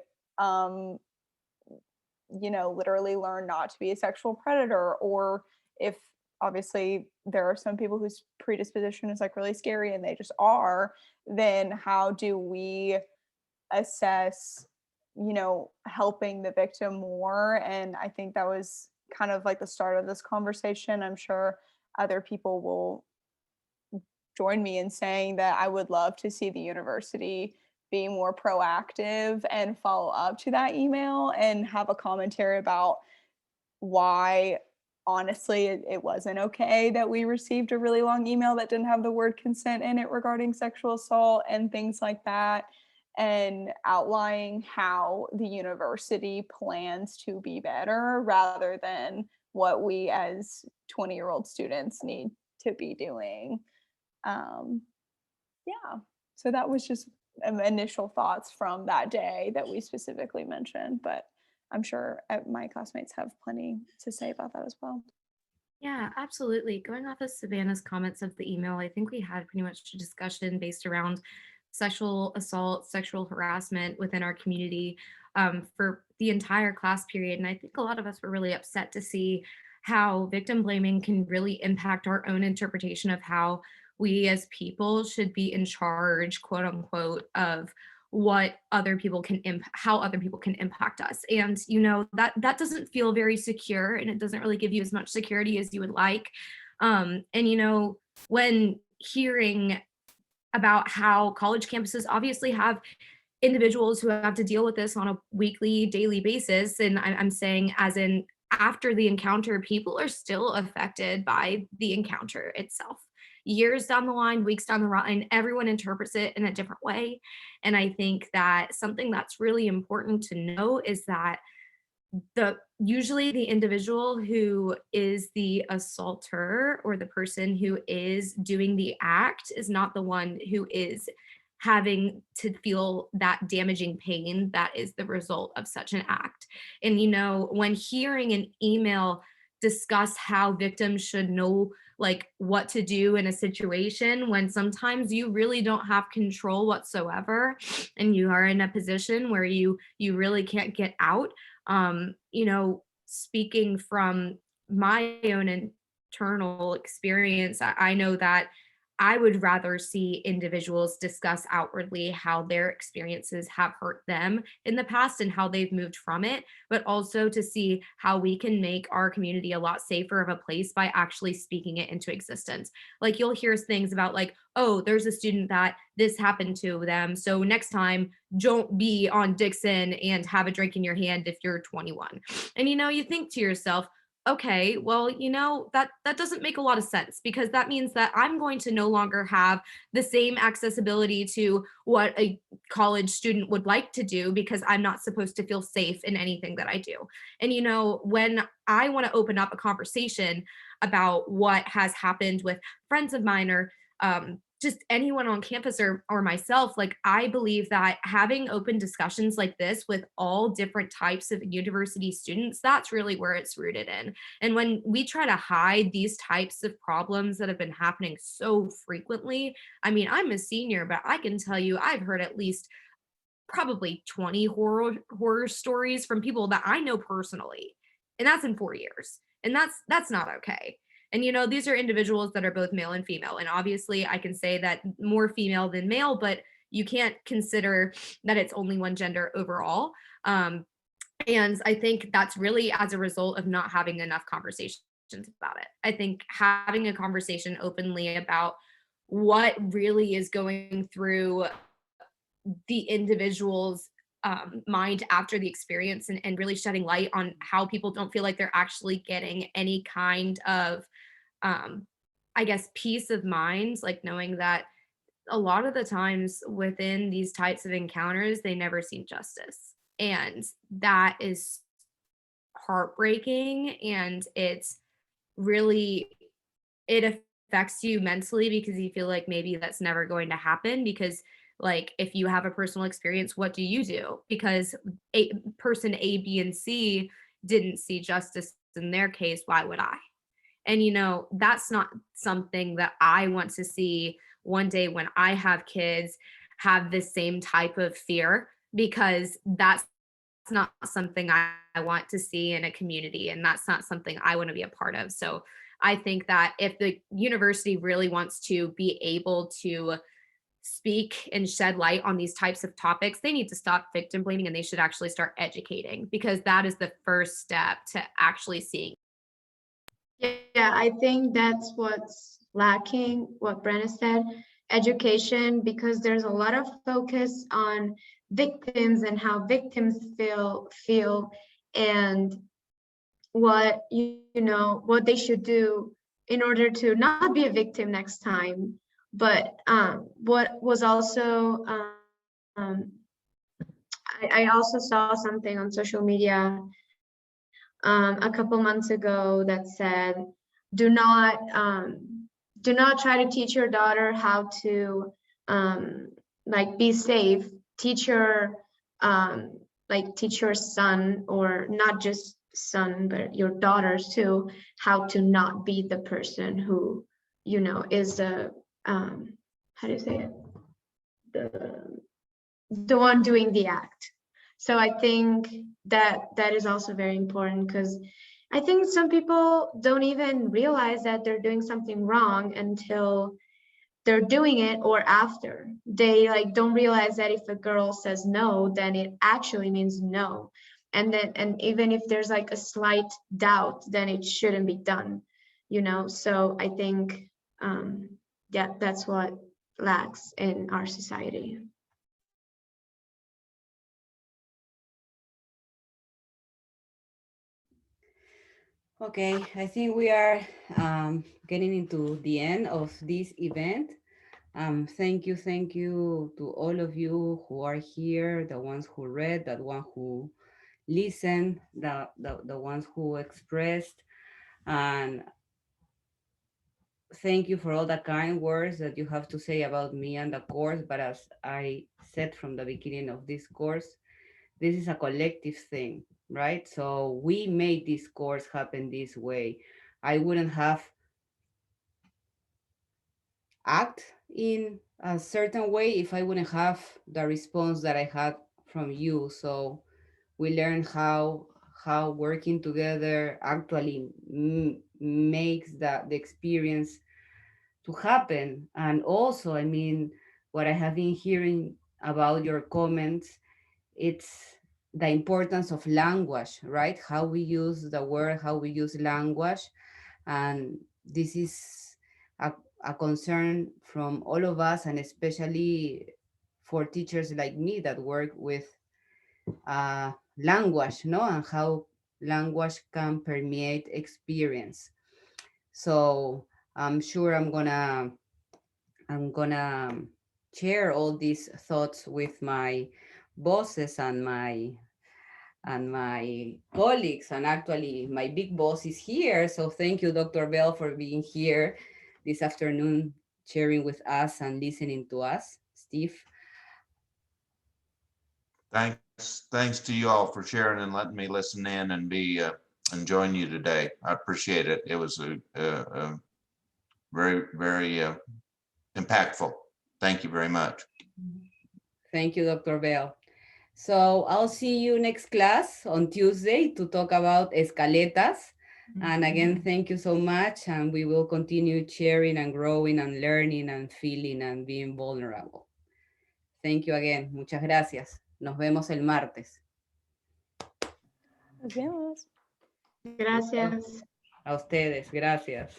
S4: literally learn not to be a sexual predator, or if obviously there are some people whose predisposition is like really scary and they just are, then how do we assess helping the victim more? And I think that was kind of like the start of this conversation. I'm sure other people will join me in saying that I would love to see the university be more proactive and follow up to that email and have a commentary about why honestly it wasn't okay that we received a really long email that didn't have the word consent in it regarding sexual assault and things like that, and outlining how the university plans to be better rather than what we as 20-year-old students need to be doing. Yeah, so that was just initial thoughts from that day that we specifically mentioned, but I'm sure my classmates have plenty to say about that as well.
S7: Yeah, absolutely. Going off of Savannah's comments of the email, I think we had pretty much a discussion based around sexual assault, sexual harassment within our community for the entire class period. And I think a lot of us were really upset to see how victim blaming can really impact our own interpretation of how we as people should be in charge, quote unquote, of what other people can how other people can impact us. And that doesn't feel very secure, and it doesn't really give you as much security as you would like. And when hearing about how college campuses obviously have individuals who have to deal with this on a weekly, daily basis, and I'm saying as in after the encounter, people are still affected by the encounter itself. Years down the line, weeks down the line, everyone interprets it in a different way. And I think that something that's really important to know is that usually the individual who is the assaulter or the person who is doing the act is not the one who is having to feel that damaging pain that is the result of such an act. And, you know, when hearing an email discuss how victims should know like what to do in a situation when sometimes you really don't have control whatsoever and you are in a position where you really can't get out, you know, speaking from my own internal experience, I know that I would rather see individuals discuss outwardly how their experiences have hurt them in the past and how they've moved from it, but also to see how we can make our community a lot safer of a place by actually speaking it into existence. Like you'll hear things about like, oh, there's a student that this happened to them. So next time, don't be on Dixon and have a drink in your hand if you're 21. And you know, you think to yourself, okay, well, you know, that doesn't make a lot of sense because that means that I'm going to no longer have the same accessibility to what a college student would like to do because I'm not supposed to feel safe in anything that I do. And, you know, when I want to open up a conversation about what has happened with friends of mine or just anyone on campus or myself, like I believe that having open discussions like this with all different types of university students, that's really where it's rooted in. And when we try to hide these types of problems that have been happening so frequently, I mean, I'm a senior, but I can tell you I've heard at least probably 20 horror stories from people that I know personally. And that's in 4 years. And that's not okay. And, you know, these are individuals that are both male and female. And obviously I can say that more female than male, but you can't consider that it's only one gender overall. And I think that's really as a result of not having enough conversations about it. I think having a conversation openly about what really is going through the individual's mind after the experience and really shedding light on how people don't feel like they're actually getting any kind of I guess peace of mind, like knowing that a lot of the times within these types of encounters they never see justice, and that is heartbreaking. And it's really, it affects you mentally because you feel like maybe that's never going to happen because like if you have a personal experience, what do you do? Because person A, B, and C didn't see justice in their case, why would I? And you know, that's not something that I want to see one day when I have kids have the same type of fear, because that's not something I want to see in a community, and that's not something I want to be a part of. So I think that if the university really wants to be able to speak and shed light on these types of topics, they need to stop victim blaming and they should actually start educating, because that is the first step to actually seeing.
S8: Yeah, I think that's what's lacking, what Brenna said, education, because there's a lot of focus on victims and how victims feel and what what they should do in order to not be a victim next time. But what was also I also saw something on social media a couple months ago that said, do not try to teach your daughter how to like be safe. Teach your son, or not just son but your daughters too, how to not be the person who is a how do you say it, the one doing the act. So I think that is also very important, because I think some people don't even realize that they're doing something wrong until they're doing it, or after. They don't realize that if a girl says no, then it actually means no. And even if there's a slight doubt, then it shouldn't be done, So I think, yeah, that's what lacks in our society.
S2: Okay, I think we are getting into the end of this event. Thank you to all of you who are here, the ones who read, the one who listened, the ones who expressed. And thank you for all the kind words that you have to say about me and the course. But as I said from the beginning of this course, this is a collective thing, right? So we made this course happen this way. I wouldn't have act in a certain way if I wouldn't have the response that I had from you. So we learned how working together actually makes the experience to happen. And also, I mean, what I have been hearing about your comments, it's the importance of language, right? How we use the word, how we use language. And this is a concern from all of us, and especially for teachers like me that work with language, no, and how language can permeate experience. So I'm sure I'm gonna share all these thoughts with my bosses and my colleagues, and actually my big boss is here. So thank you, Dr. Bell, for being here this afternoon, sharing with us and listening to us. Steve.
S15: Thanks to you all for sharing and letting me listen in and be and join you today. I appreciate it. It was a very, very impactful. Thank you very much.
S2: Thank you, Dr. Bell. So I'll see you next class on Tuesday to talk about escaletas. And again, thank you so much. And we will continue sharing and growing and learning and feeling and being vulnerable. Thank you again. Muchas gracias. Nos vemos el martes.
S4: Nos vemos.
S8: Gracias.
S2: A ustedes, gracias.